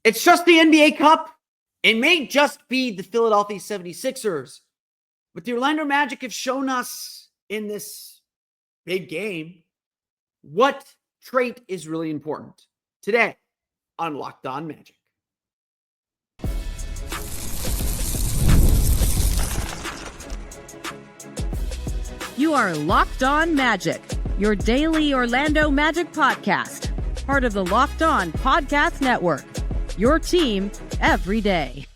It's just the NBA Cup. It may just be the Philadelphia 76ers, but the Orlando Magic have shown us in this big game what trait is really important. Today on Locked On Magic. You are Locked On Magic, your daily Orlando Magic podcast, part of the Locked On Podcast Network, your team every day.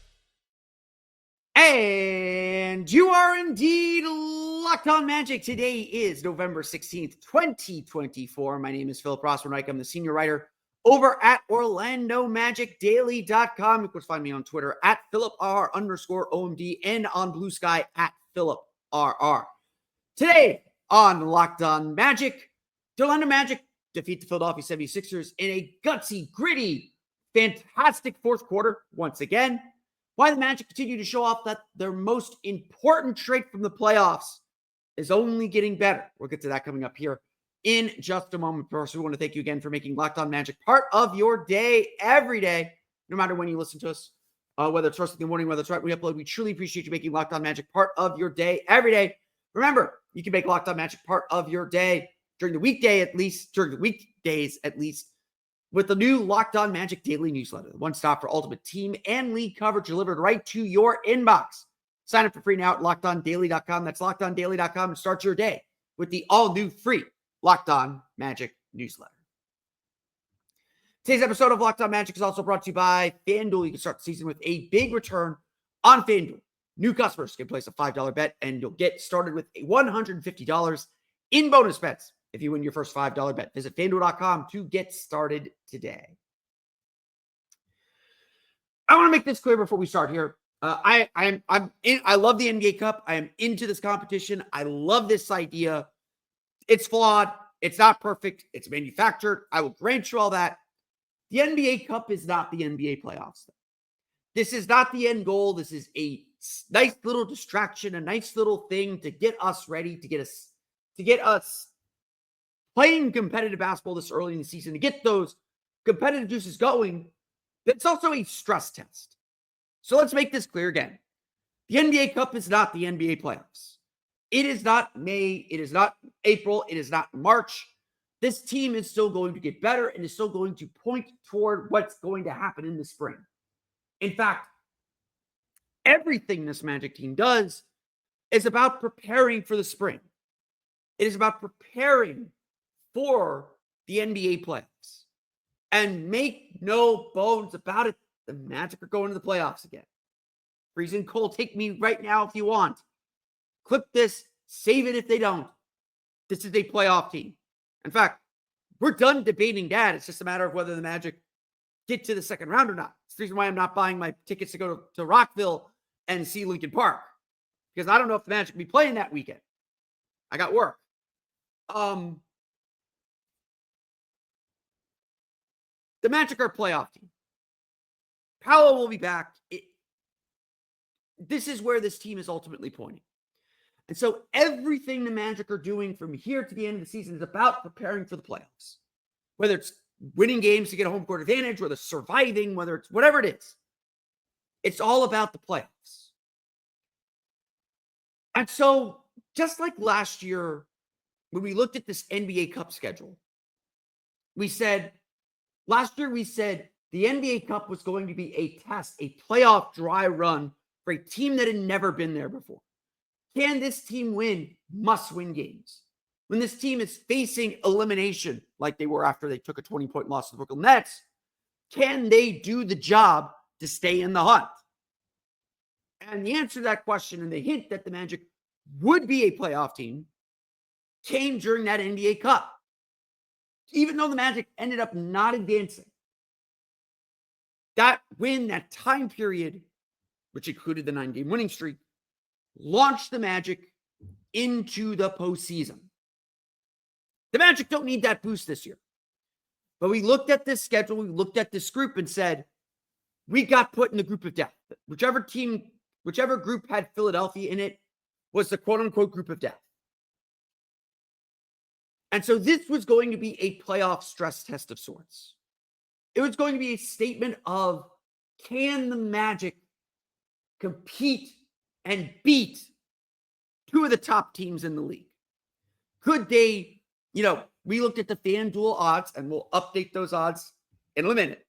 And you are indeed Locked On Magic. Today is November 16th, 2024. My name is Philip Rossman-Reich. I'm the senior writer over at OrlandoMagicDaily.com. You can find me on Twitter at PhilipR_OMD and on Blue Sky at PhilipRR. Today on Locked On Magic, the Orlando Magic defeat the Philadelphia 76ers in a gutsy, gritty, fantastic fourth quarter once again. Why the Magic continue to show off that their most important trait from the playoffs is only getting better. We'll get to that coming up here in just a moment. First, we want to thank you again for making Locked On Magic part of your day every day, no matter when you listen to us, whether it's first in the morning, whether it's right when we upload. We truly appreciate you making Locked On Magic part of your day every day. Remember, you can make Locked On Magic part of your day during the weekdays at least, with the new Locked On Magic Daily newsletter, the one stop for ultimate team and league coverage delivered right to your inbox. Sign up for free now at LockedOnDaily.com. That's LockedOnDaily.com, and start your day with the all-new free Locked On Magic newsletter. Today's episode of Locked On Magic is also brought to you by FanDuel. You can start the season with a big return on FanDuel. New customers can place a $5 bet, and you'll get started with $150 in bonus bets if you win your first $5 bet. Visit FanDuel.com to get started today. I want to make this clear before we start here. I love the NBA Cup. I am into this competition. I love this idea. It's flawed. It's not perfect. It's manufactured. I will grant you all that. The NBA Cup is not the NBA playoffs. This is not the end goal. This is a nice little distraction, a nice little thing to get us ready, to get us playing competitive basketball this early in the season, to get those competitive juices going. It's also a stress test. So let's make this clear again. The NBA Cup is not the NBA playoffs. It is not May. It is not April. It is not March. This team is still going to get better and is still going to point toward what's going to happen in the spring. In fact, everything this Magic team does is about preparing for the spring. It is about preparing for the NBA playoffs. And make no bones about it, the Magic are going to the playoffs again. Freezing cold, take me right now if you want. Clip this, save it if they don't. This is a playoff team. In fact, we're done debating that. It's just a matter of whether the Magic get to the second round or not. It's the reason why I'm not buying my tickets to go to Rockville and see Lincoln Park, because I don't know if the Magic will be playing that weekend. I got work. The Magic are a playoff team. Paolo will be back. This is where this team is ultimately pointing. And so everything the Magic are doing from here to the end of the season is about preparing for the playoffs. Whether it's winning games to get a home court advantage, whether it's surviving, whether it's whatever it is. It's all about the playoffs. And so, just like last year, when we looked at this NBA Cup schedule, last year we said the NBA Cup was going to be a test, a playoff dry run for a team that had never been there before. Can this team win must-win games? When this team is facing elimination, like they were after they took a 20-point loss to the Brooklyn Nets, can they do the job to stay in the hunt? And the answer to that question, and the hint that the Magic would be a playoff team, came during that NBA Cup. Even though the Magic ended up not advancing, that win, that time period, which included the 9-game winning streak, launched the Magic into the postseason. The Magic don't need that boost this year. But we looked at this schedule, we looked at this group and said, we got put in the group of death. Whichever group had Philadelphia in it was the quote-unquote group of death. And so this was going to be a playoff stress test of sorts. It was going to be a statement of Can the Magic compete and beat two of the top teams in the league? Could they, we looked at the FanDuel odds, and we'll update those odds in a minute.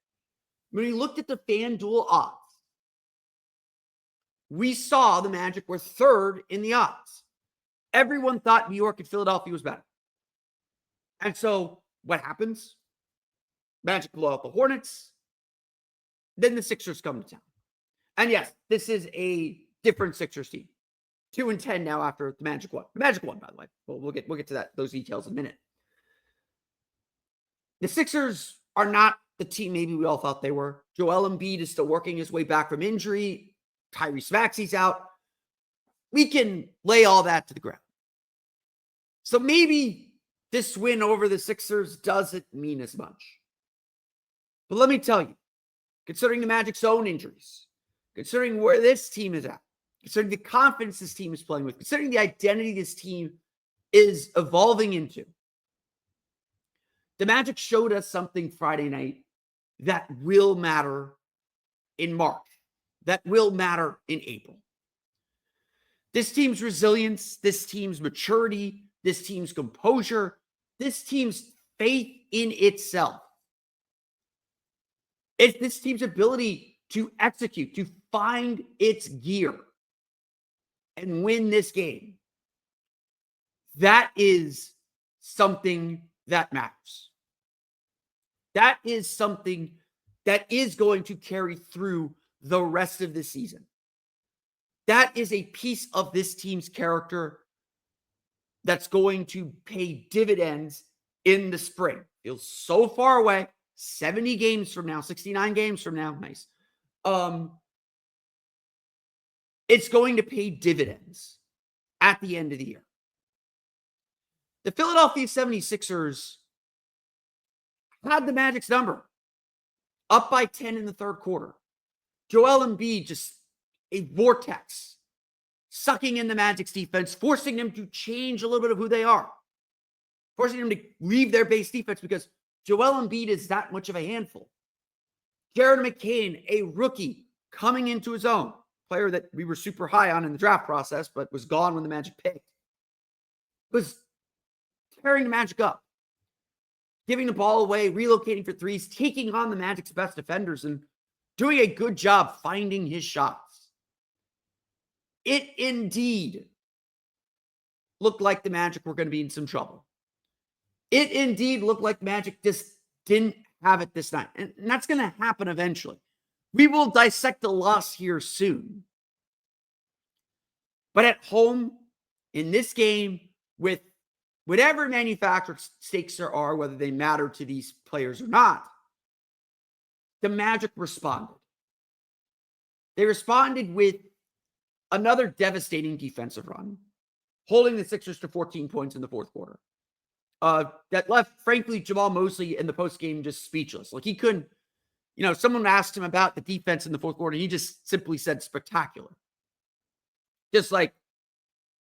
When we looked at the FanDuel odds, we saw the Magic were third in the odds. Everyone thought New York and Philadelphia was better. And so what happens? Magic blow out the Hornets. Then the Sixers come to town. And yes, this is a different Sixers team. 2-10 now after the Magic won. The Magic won, by the way. We'll get to those details in a minute. The Sixers are not the team maybe we all thought they were. Joel Embiid is still working his way back from injury. Tyrese Maxey's out. We can lay all that to the ground. So maybe this win over the Sixers doesn't mean as much. But let me tell you, considering the Magic's own injuries, considering where this team is at, considering the confidence this team is playing with, considering the identity this team is evolving into, the Magic showed us something Friday night that will matter in March, that will matter in April. This team's resilience, this team's maturity, this team's composure, this team's faith in itself. It's this team's ability to execute, to find its gear and win this game. That is something that matters. That is something that is going to carry through the rest of the season. That is a piece of this team's character that's going to pay dividends in the spring. Feels so far away. 70 games from now, 69 games from now. Nice. It's going to pay dividends at the end of the year. The Philadelphia 76ers had the Magic's number, up by 10 in the third quarter. Joel Embiid just a vortex, sucking in the Magic's defense, forcing them to change a little bit of who they are, forcing them to leave their base defense because Joel Embiid is that much of a handful. Jared McCain, a rookie coming into his own, player that we were super high on in the draft process, but was gone when the Magic picked, was tearing the Magic up, giving the ball away, relocating for threes, taking on the Magic's best defenders, and doing a good job finding his shots. It indeed looked like the Magic were going to be in some trouble. It indeed looked like Magic just didn't have it this night. And that's going to happen eventually. We will dissect the loss here soon. But at home, in this game, with whatever manufactured stakes there are, whether they matter to these players or not, the Magic responded. They responded with another devastating defensive run, holding the Sixers to 14 points in the fourth quarter. That left, frankly, Jamal Mosley in the postgame just speechless. Like he couldn't, someone asked him about the defense in the fourth quarter. And he just simply said spectacular. Just like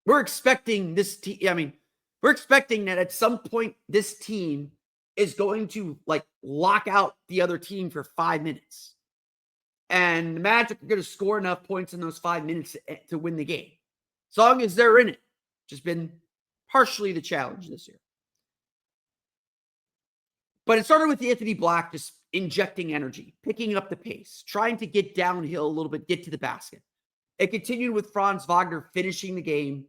we're expecting this team. We're expecting that at some point this team is going to lock out the other team for 5 minutes. And the Magic are going to score enough points in those 5 minutes to win the game. As long as they're in it. Which has been partially the challenge this year. But it started with Anthony Black just injecting energy, picking up the pace, trying to get downhill a little bit, get to the basket. It continued with Franz Wagner finishing the game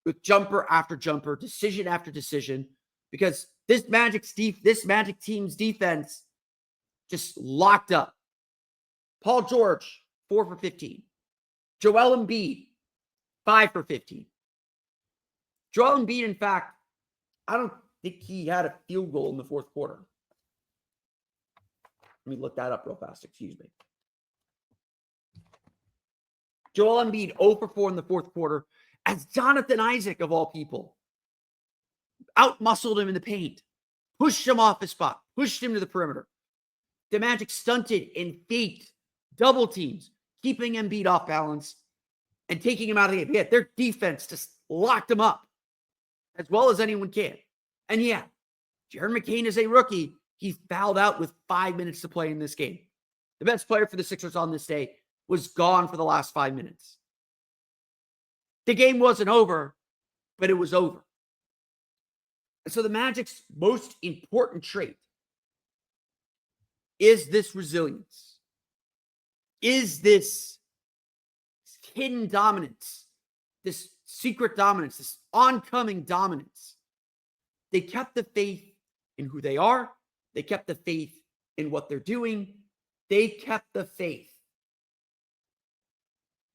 with jumper after jumper, decision after decision, because this Magic team's defense just locked up. Paul George, 4 for 15. Joel Embiid, 5 for 15. Joel Embiid, in fact, I don't think he had a field goal in the fourth quarter. Let me look that up real fast. Excuse me. Joel Embiid, 0 for 4 in the fourth quarter, as Jonathan Isaac, of all people, outmuscled him in the paint, pushed him off his spot, pushed him to the perimeter. The Magic stunted and faked double teams, keeping Embiid off balance and taking him out of the game. Yeah, their defense just locked him up as well as anyone can. And yeah, Jared McCain is a rookie. He fouled out with 5 minutes to play in this game. the best player for the Sixers on this day, was gone for the last 5 minutes. The game wasn't over, but it was over. And so the Magic's most important trait is this resilience, is this hidden dominance, this secret dominance, this oncoming dominance. They kept the faith in who they are. They kept the faith in what they're doing. They kept the faith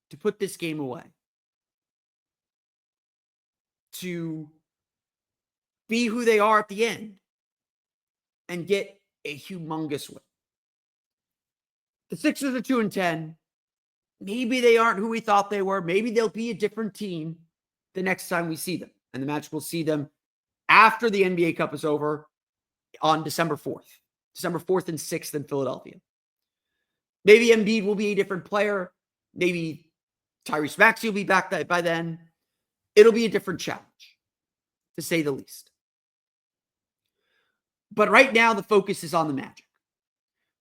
to put this game away, to be who they are at the end and get a humongous win. The Sixers are 2-10. Maybe they aren't who we thought they were. Maybe they'll be a different team the next time we see them. And the Magic will see them after the NBA Cup is over on December 4th. December 4th and 6th in Philadelphia. Maybe Embiid will be a different player. Maybe Tyrese Maxey will be back by then. It'll be a different challenge, to say the least. But right now, the focus is on the Magic.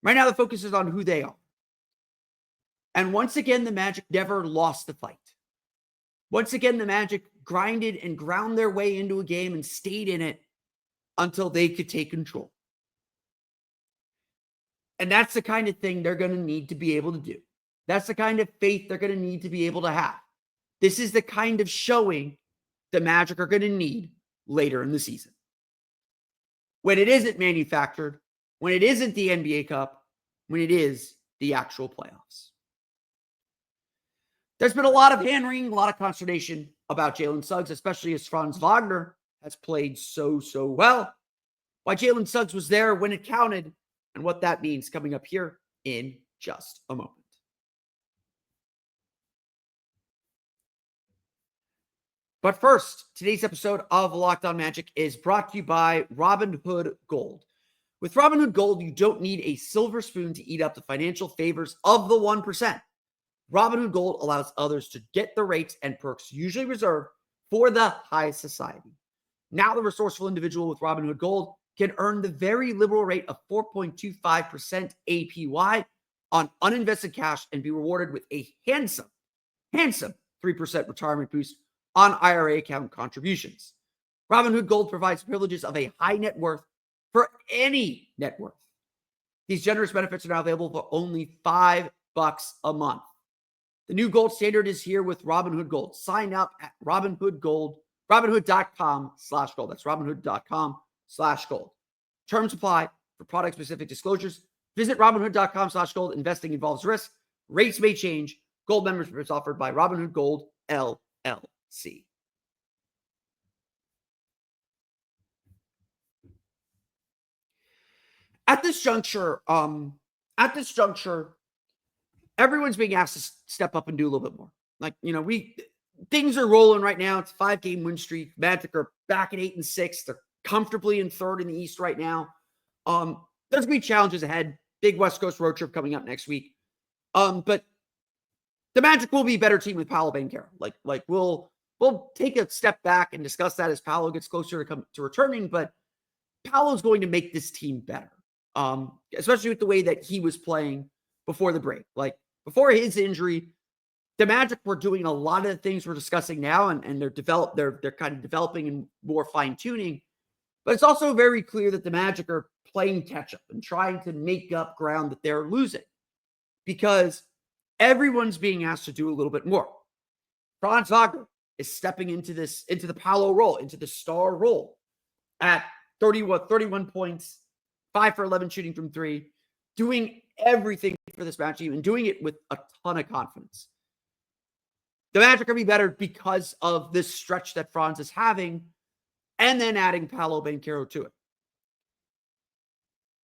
Right now, the focus is on who they are. And once again, the Magic never lost the fight. Once again, the Magic grinded and ground their way into a game and stayed in it until they could take control. And that's the kind of thing they're going to need to be able to do. That's the kind of faith they're going to need to be able to have. This is the kind of showing the Magic are going to need later in the season. When it isn't manufactured, when it isn't the NBA Cup, when it is the actual playoffs. There's been a lot of hand-wringing, a lot of consternation about Jalen Suggs, especially as Franz Wagner has played so well. Why Jalen Suggs was there when it counted, and what that means coming up here in just a moment. But first, today's episode of Locked On Magic is brought to you by Robinhood Gold. With Robinhood Gold, you don't need a silver spoon to eat up the financial favors of the 1%. Robinhood Gold allows others to get the rates and perks usually reserved for the high society. Now the resourceful individual with Robinhood Gold can earn the very liberal rate of 4.25% APY on uninvested cash and be rewarded with a handsome 3% retirement boost on IRA account contributions. Robinhood Gold provides privileges of a high net worth for any net worth. These generous benefits are now available for only $5 a month. The new gold standard is here with Robinhood Gold. Sign up at Robinhood.com/gold. That's Robinhood.com/gold. Terms apply. For product-specific disclosures, visit Robinhood.com/gold. Investing involves risk. Rates may change. Gold membership is offered by Robinhood Gold, LLC. At this juncture, everyone's being asked to step up and do a little bit more. Things are rolling right now. It's a 5-game win streak. Magic are back at 8-6. They're comfortably in third in the East right now. There's gonna be challenges ahead. Big West Coast road trip coming up next week. But the Magic will be a better team with Paolo Banchero. We'll take a step back and discuss that as Paolo gets closer to returning. But Paolo's going to make this team better, especially with the way that he was playing before the break. Before his injury, the Magic were doing a lot of the things we're discussing now, and they're kind of developing and more fine-tuning. But it's also very clear that the Magic are playing catch-up and trying to make up ground that they're losing, because everyone's being asked to do a little bit more. Franz Wagner is stepping into the Paolo role, into the star role at 31 points, 5 for 11 shooting from three, doing everything for this Magic team and doing it with a ton of confidence. The Magic are going to be better because of this stretch that Franz is having, and then adding Paolo Banchero to it.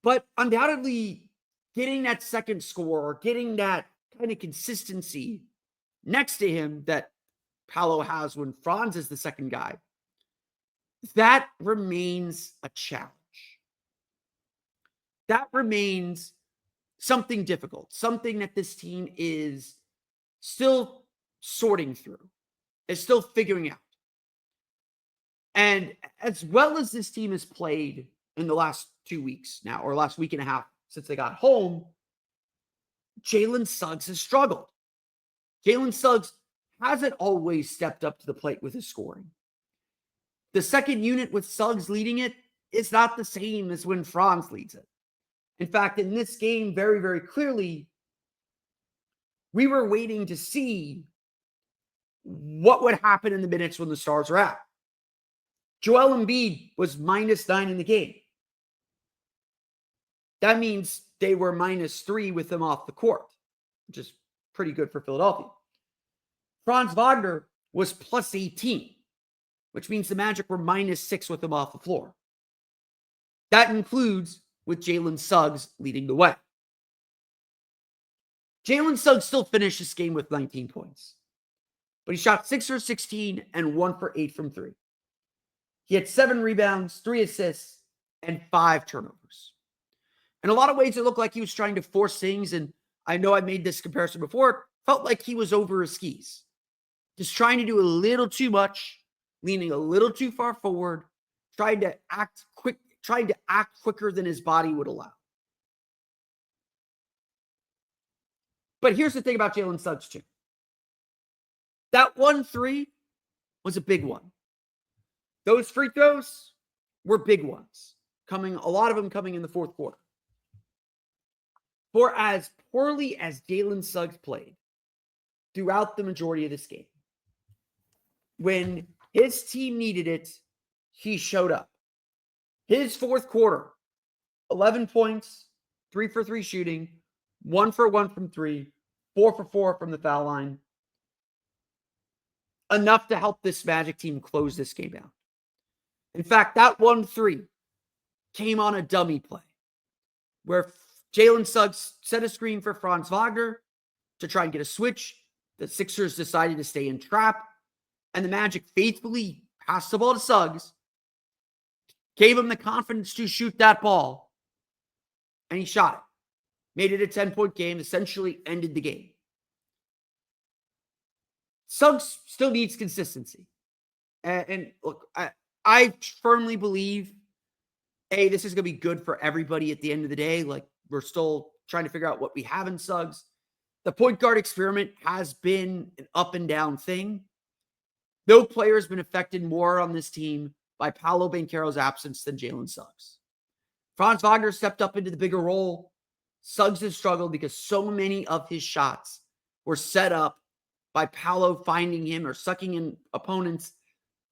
But undoubtedly, getting that second scorer, getting that kind of consistency next to him that Paolo has when Franz is the second guy, that remains a challenge. That remains something difficult, something that this team is still sorting through, is still figuring out. And as well as this team has played in the last 2 weeks now, or last week and a half since they got home, Jalen Suggs has struggled. Jalen Suggs hasn't always stepped up to the plate with his scoring. The second unit with Suggs leading it is not the same as when Franz leads it. In fact, in this game, very, very clearly, we were waiting to see what would happen in the minutes when the Stars were out. Joel Embiid was -9 in the game. That means they were -3 with him off the court, which is pretty good for Philadelphia. Franz Wagner was +18, which means the Magic were -6 with him off the floor. That includes with Jalen Suggs leading the way. Jalen Suggs still finished this game with 19 points, but he shot 6 for 16 and 1 for 8 from 3. He had 7 rebounds, 3 assists, and 5 turnovers. In a lot of ways, it looked like he was trying to force things, and I know I made this comparison before. It felt like he was over his skis, just trying to do a little too much, leaning a little too far forward, trying to act quicker than his body would allow. But here's the thing about Jalen Suggs, too. That 1-3 was a big one. Those free throws were big ones, a lot of them coming in the fourth quarter. For as poorly as Jalen Suggs played throughout the majority of this game, when his team needed it, he showed up. His fourth quarter, 11 points, 3 for 3 shooting, 1 for 1 from 3, 4 for 4 from the foul line. Enough to help this Magic team close this game out. In fact, that 1-3 came on a dummy play where Jalen Suggs set a screen for Franz Wagner to try and get a switch. The Sixers decided to stay in trap, and the Magic faithfully passed the ball to Suggs, gave him the confidence to shoot that ball, and he shot it. Made it a 10-point game, essentially ended the game. Suggs still needs consistency. And look, I firmly believe, this is going to be good for everybody at the end of the day. Like, we're still trying to figure out what we have in Suggs. The point guard experiment has been an up and down thing. No player has been affected more on this team by Paolo Banchero's absence than Jalen Suggs. Franz Wagner stepped up into the bigger role. Suggs has struggled because so many of his shots were set up by Paolo finding him or sucking in opponents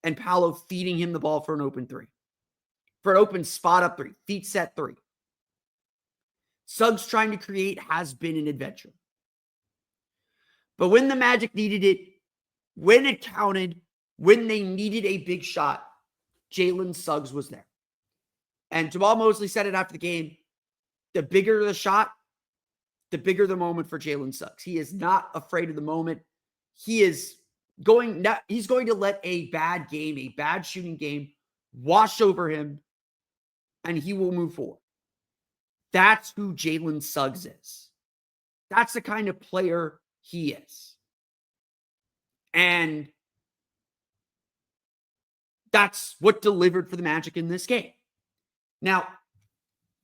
and Paolo feeding him the ball for an open 3. For an open spot up 3, feet set 3. Suggs trying to create has been an adventure. But when the Magic needed it, when it counted, when they needed a big shot, Jalen Suggs was there. And Jamal Mosley said it after the game, the bigger the shot, the bigger the moment for Jalen Suggs. He is not afraid of the moment. He's going to let a bad game, a bad shooting game, wash over him, and he will move forward. That's who Jalen Suggs is. That's the kind of player he is. And that's what delivered for the Magic in this game. Now,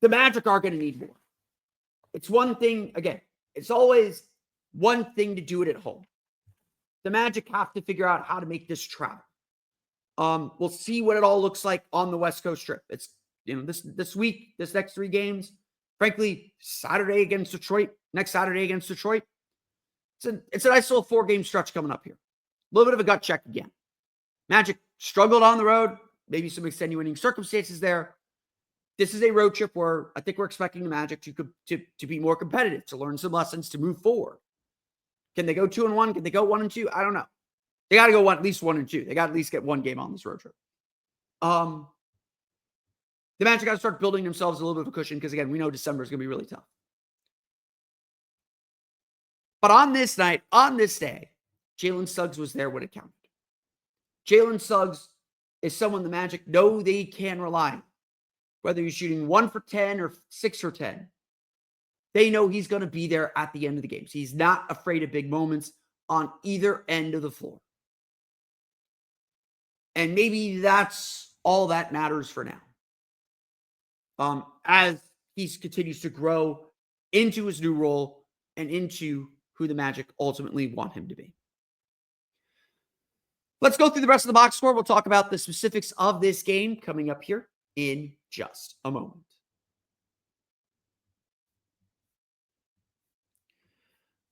the Magic are going to need more. It's one thing, again, it's always one thing to do it at home. The Magic have to figure out how to make this travel. We'll see what it all looks like on the West Coast trip. It's, this week, this next 3 games, frankly, Saturday against Detroit, next Saturday against Detroit. It's a nice little 4-game stretch coming up here. A little bit of a gut check again. Magic struggled on the road, maybe some extenuating circumstances there. This is a road trip where I think we're expecting the Magic to be more competitive, to learn some lessons, to move forward. Can they go 2-1? Can they go 1-2? I don't know. They got to go at least 1-2. They got to at least get 1 game on this road trip. The Magic got to start building themselves a little bit of a cushion because, again, we know December is going to be really tough. But on this night, on this day, Jalen Suggs was there when it counted. Jalen Suggs is someone the Magic know they can rely on. Whether you're shooting 1 for 10 or 6 for 10, they know he's going to be there at the end of the games. He's not afraid of big moments on either end of the floor. And maybe that's all that matters for now. As he continues to grow into his new role, and into who the Magic ultimately want him to be. Let's go through the rest of the box score. We'll talk about the specifics of this game coming up here in just a moment.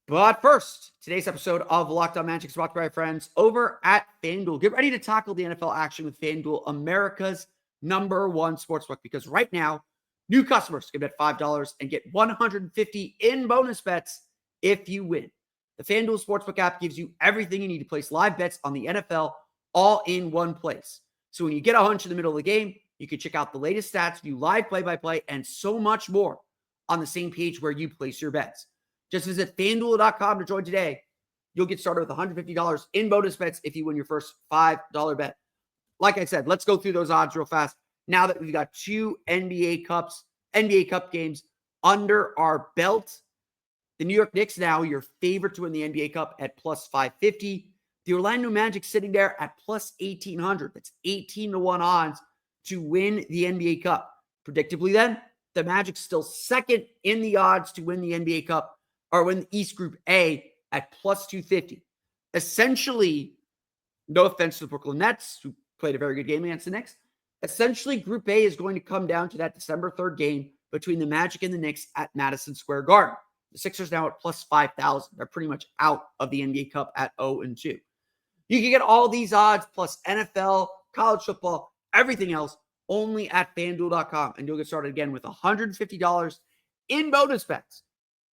But first, today's episode of Locked On Magic is brought to you by our friends over at FanDuel. Get ready to tackle the NFL action with FanDuel, America's #1 sportsbook, because right now, new customers can bet $5 and get $150 in bonus bets if you win. The FanDuel Sportsbook app gives you everything you need to place live bets on the NFL all in one place. So when you get a hunch in the middle of the game, you can check out the latest stats, view live play-by-play, and so much more on the same page where you place your bets. Just visit FanDuel.com to join today. You'll get started with $150 in bonus bets if you win your first $5 bet. Like I said, let's go through those odds real fast. Now that we've got 2 NBA Cup games under our belt, the New York Knicks now your favorite to win the NBA Cup at plus 550. The Orlando Magic sitting there at plus 1,800. That's 18-1 odds to win the NBA Cup. Predictably then, the Magic still second in the odds to win the NBA Cup or win the East Group A at plus 250. Essentially, no offense to the Brooklyn Nets, who played a very good game against the Knicks, essentially Group A is going to come down to that December 3rd game between the Magic and the Knicks at Madison Square Garden. The Sixers now at plus 5,000. They're pretty much out of the NBA Cup at 0-2. You can get all these odds plus NFL, college football, everything else only at FanDuel.com. And you'll get started again with $150 in bonus bets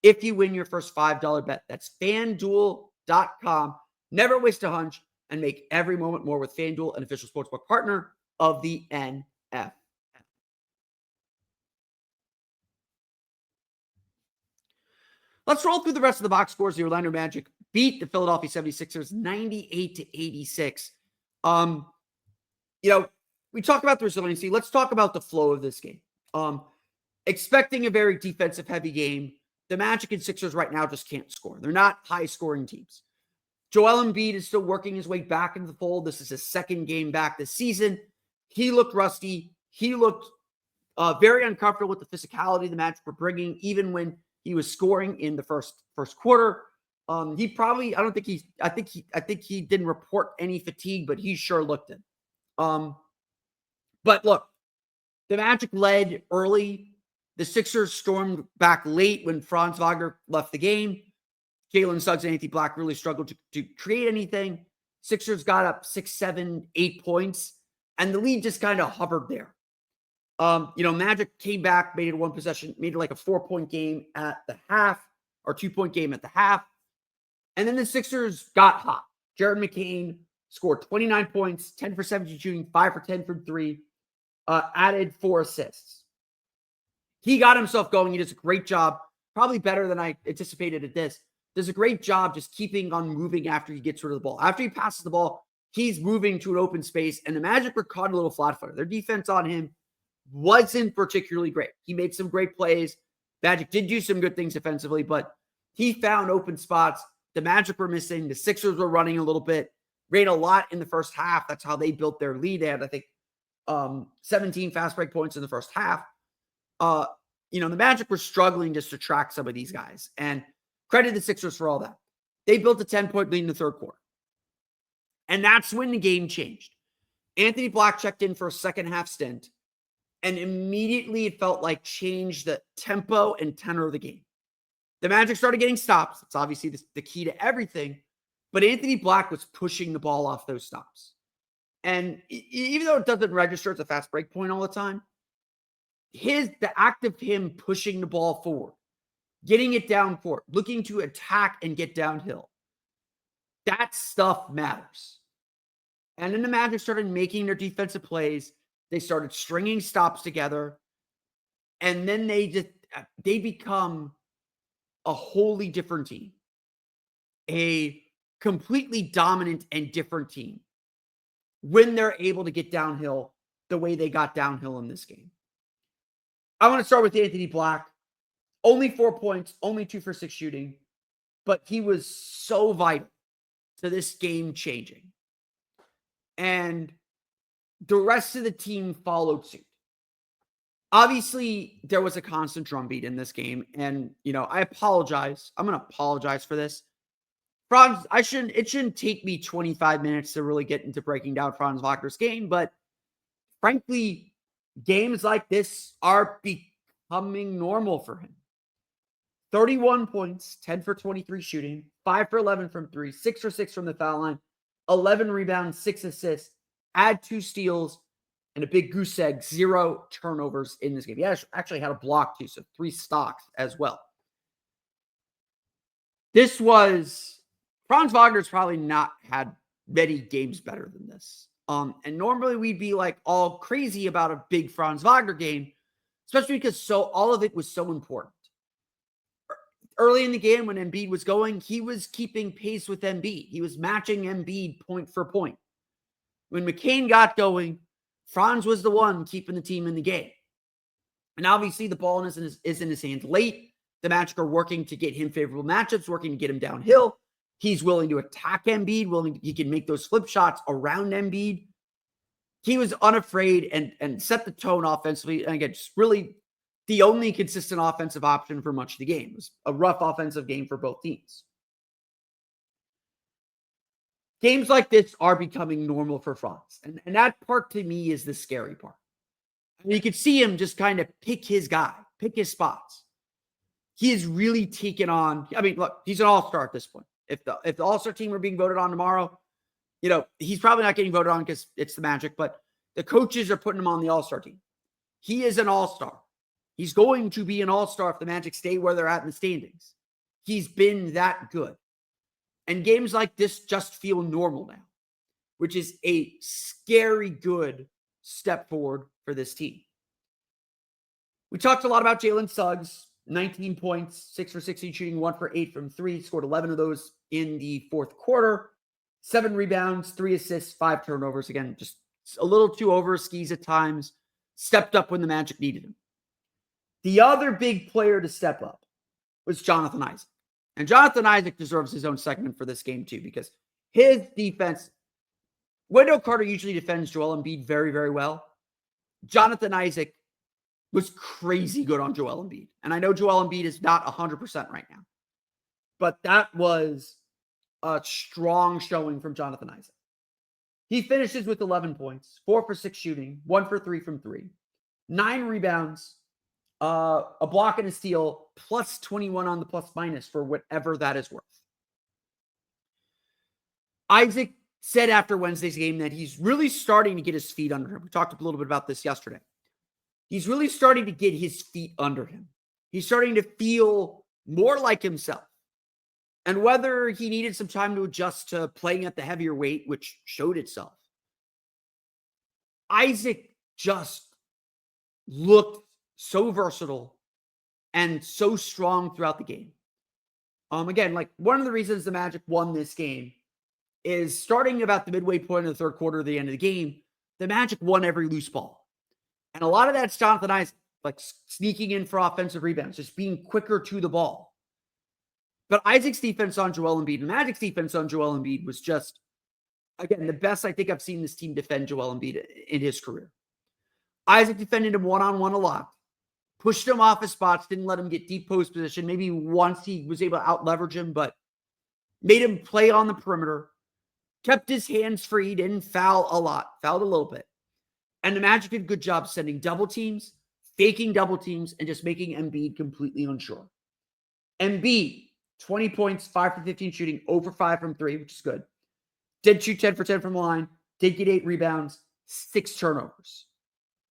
if you win your first $5 bet. That's FanDuel.com. Never waste a hunch and make every moment more with FanDuel, an official sportsbook partner of the NFL. Let's roll through the rest of the box scores. The Orlando Magic beat the Philadelphia 76ers 98-86. We talk about the resiliency. Let's talk about the flow of this game. Expecting a very defensive-heavy game, the Magic and Sixers right now just can't score. They're not high-scoring teams. Joel Embiid is still working his way back into the fold. This is his second game back this season. He looked rusty. He looked very uncomfortable with the physicality the Magic were bringing, even when he was scoring in the first quarter. I think he didn't report any fatigue, but he sure looked it. But look, the Magic led early. The Sixers stormed back late when Franz Wagner left the game. Jalen Suggs and Anthony Black really struggled to create anything. Sixers got up 6, 7, 8 points, and the lead just kind of hovered there. Magic came back, made it one possession, made it like a 4-point game at the half or 2-point game at the half. And then the Sixers got hot. Jared McCain scored 29 points, 10 for 17 shooting, 5 for 10 from 3, added 4 assists. He got himself going. He does a great job, probably better than I anticipated at this. Does a great job just keeping on moving after he gets rid of the ball. After he passes the ball, he's moving to an open space, and the Magic were caught a little flat-footed. Their defense on him wasn't particularly great. He made some great plays. Magic did do some good things defensively, but he found open spots. The Magic were missing. The Sixers were running a little bit. Ran a lot in the first half. That's how they built their lead. They had, I think, 17 fast break points in the first half. The Magic were struggling just to track some of these guys. And credit the Sixers for all that. They built a 10-point lead in the third quarter. And that's when the game changed. Anthony Black checked in for a second-half stint. And immediately it felt like changed the tempo and tenor of the game. The Magic started getting stops. It's obviously the key to everything. But Anthony Black was pushing the ball off those stops. And even though it doesn't register as a fast break point all the time, the act of him pushing the ball forward, getting it down court, looking to attack and get downhill, that stuff matters. And then the Magic started making their defensive plays. They started stringing stops together. And then they become a wholly different team. A completely dominant and different team when they're able to get downhill the way they got downhill in this game. I want to start with Anthony Black. Only 4 points, only 2 for 6 shooting, but he was so vital to this game changing. And the rest of the team followed suit. Obviously, there was a constant drumbeat in this game, and I apologize. I'm going to apologize for this. Franz, it shouldn't take me 25 minutes to really get into breaking down Franz Wagner's game, but frankly, games like this are becoming normal for him. 31 points, 10 for 23 shooting, 5 for 11 from 3, 6 for 6 from the foul line, 11 rebounds, 6 assists, add 2 steals, and a big goose egg, 0 turnovers in this game. He actually had a block too, so 3 stocks as well. Franz Wagner's probably not had many games better than this. And normally we'd be like all crazy about a big Franz Wagner game, especially because all of it was so important. Early in the game when Embiid was going, he was keeping pace with Embiid. He was matching Embiid point for point. When McCain got going, Franz was the one keeping the team in the game. And obviously the ball is in his hands late. The Magic are working to get him favorable matchups, working to get him downhill. He's willing to attack Embiid, he can make those flip shots around Embiid. He was unafraid and set the tone offensively. And again, just really the only consistent offensive option for much of the game. It was a rough offensive game for both teams. Games like this are becoming normal for Franz. And that part to me is the scary part. I mean, you could see him just kind of pick his guy, pick his spots. He is really taken on. I mean, look, he's an all-star at this point. If the all-star team were being voted on tomorrow, he's probably not getting voted on because it's the Magic, but the coaches are putting him on the all-star team. He is an all-star. He's going to be an all-star if the Magic stay where they're at in the standings. He's been that good. And games like this just feel normal now, which is a scary good step forward for this team. We talked a lot about Jalen Suggs, 19 points, 6 for 16 shooting, 1 for 8 from 3, scored 11 of those in the fourth quarter, 7 rebounds, 3 assists, 5 turnovers. Again, just a little too over skis at times, stepped up when the Magic needed him. The other big player to step up was Jonathan Isaac. And Jonathan Isaac deserves his own segment for this game too, because his defense, Wendell Carter usually defends Joel Embiid very, very well. Jonathan Isaac was crazy good on Joel Embiid. And I know Joel Embiid is not 100% right now, but that was a strong showing from Jonathan Isaac. He finishes with 11 points, 4 for 6 shooting, 1 for 3 from 3, 9 rebounds, a block and a steal, plus 21 on the plus minus for whatever that is worth. Isaac said after Wednesday's game that he's really starting to get his feet under him. We talked a little bit about this yesterday. He's really starting to get his feet under him. He's starting to feel more like himself. And whether he needed some time to adjust to playing at the heavier weight, which showed itself, Isaac just looked so versatile and so strong throughout the game. Again, like one of the reasons the Magic won this game is starting about the midway point of the third quarter, the end of the game, the Magic won every loose ball. And a lot of that's Jonathan Isaac, like sneaking in for offensive rebounds, just being quicker to the ball. But Isaac's defense on Joel Embiid and Magic's defense on Joel Embiid was just, again, the best I think I've seen this team defend Joel Embiid in his career. Isaac defended him one-on-one a lot, pushed him off his spots, didn't let him get deep post position. Maybe once he was able to out-leverage him, but made him play on the perimeter, kept his hands free, didn't foul a lot, fouled a little bit. And the Magic did a good job sending double teams, faking double teams, and just making Embiid completely unsure. Embiid, 20 points, 5 for 15 shooting, 0 for 5 from 3, which is good. Did shoot 10 for 10 from the line, did get 8 rebounds, 6 turnovers.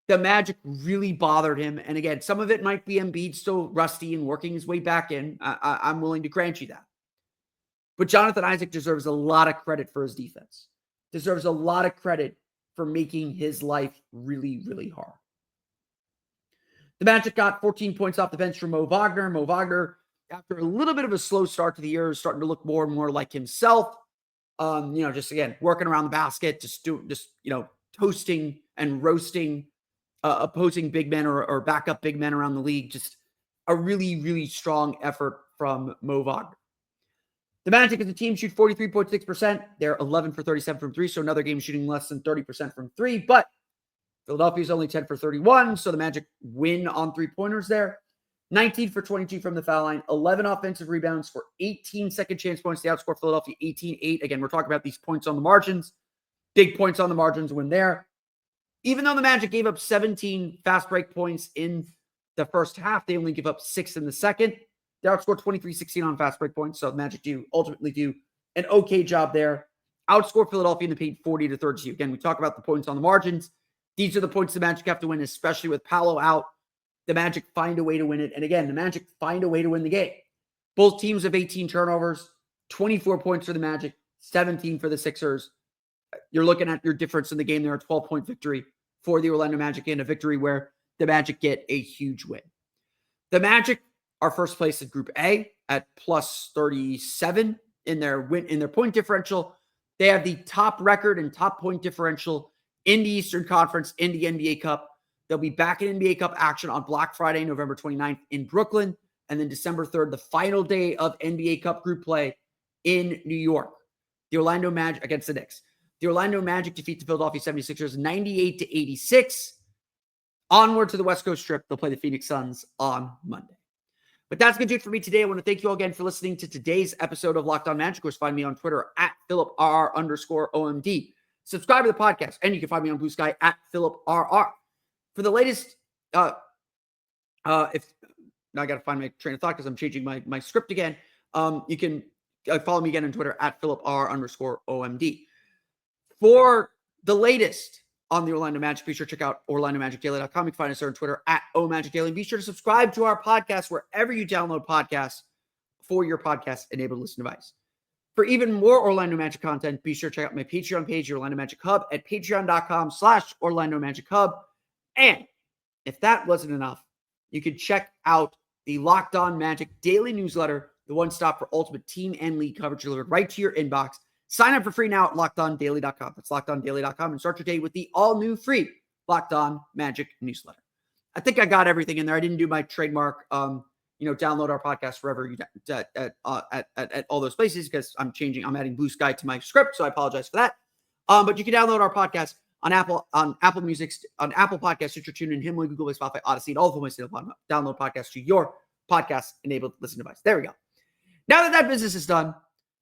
The Magic really bothered him. And again, some of it might be Embiid still rusty and working his way back in. I'm willing to grant you that. But Jonathan Isaac deserves a lot of credit for his defense. Deserves a lot of credit for making his life really, really hard. The Magic got 14 points off the bench from Mo Wagner. Mo Wagner, after a little bit of a slow start to the year, is starting to look more and more like himself. Just again, working around the basket, toasting and roasting opposing big men or backup big men around the league. Just a really, really strong effort from Mo Wagner. The Magic as a team shoot 43.6%. They're 11 for 37 from 3, so another game shooting less than 30% from 3. But Philadelphia's only 10 for 31, so the Magic win on three-pointers there. 19 for 22 from the foul line, 11 offensive rebounds for 18 second chance points. They outscore Philadelphia 18-8. Again, we're talking about these points on the margins. Big points on the margins win there. Even though the Magic gave up 17 fast break points in the first half, they only give up 6 in the second. They outscored 23-16 on fast break points, so the Magic ultimately do an okay job there. Outscore Philadelphia in the paint 40-32. Again, we talk about the points on the margins. These are the points the Magic have to win, especially with Paolo out. The Magic find a way to win it. And again, the Magic find a way to win the game. Both teams have 18 turnovers, 24 points for the Magic, 17 for the Sixers. You're looking at your difference in the game there, a 12-point victory for the Orlando Magic and a victory where the Magic get a huge win. The Magic are first place in Group A at plus 37 in their point differential. They have the top record and top point differential in the Eastern Conference in the NBA Cup. They'll be back in NBA Cup action on Black Friday, November 29th in Brooklyn, and then December 3rd, the final day of NBA Cup group play in New York. The Orlando Magic against the Knicks. The Orlando Magic defeat the Philadelphia 76ers 98-86. Onward to the West Coast Strip. They'll play the Phoenix Suns on Monday. But that's going to do it for me today. I want to thank you all again for listening to today's episode of Locked On Magic. Of course, find me on Twitter at PhilipRR_OMD. Subscribe to the podcast, and you can find me on Blue Sky at PhilipRR. For the latest, now I got to find my train of thought because I'm changing my script again. You can follow me again on Twitter at PhilipR_OMD. For the latest on the Orlando Magic, be sure to check out OrlandoMagicDaily.com. You can find us there on Twitter at OMagicDaily. Be sure to subscribe to our podcast wherever you download podcasts for your podcast-enabled listen device. For even more Orlando Magic content, be sure to check out my Patreon page, Orlando Magic Hub, at patreon.com/Orlando Magic Hub. And if that wasn't enough, you can check out the Locked On Magic daily newsletter, the one stop for ultimate team and league coverage delivered right to your inbox. Sign up for free now at LockedOnDaily.com. That's LockedOnDaily.com and start your day with the all-new free Locked On Magic newsletter. I think I got everything in there. I didn't do my trademark, download our podcast wherever you at all those places because I'm adding Blue Sky to my script, so I apologize for that. But you can download our podcast on Apple Music, on Apple Podcasts, Stitcher, TuneIn, Himalaya, Google Play, Spotify, Odyssey, and all of them. Download podcasts to your podcast-enabled listen device. There we go. Now that business is done,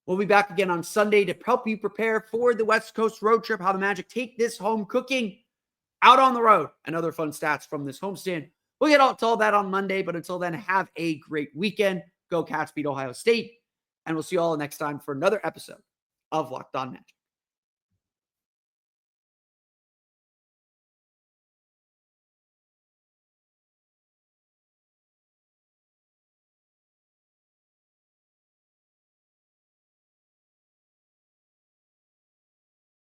we'll be back again on Sunday to help you prepare for the West Coast road trip, how the Magic take this home cooking out on the road, and other fun stats from this homestand. We'll get to all that on Monday, but until then, have a great weekend. Go Cats, beat Ohio State, and we'll see you all next time for another episode of Locked On Magic.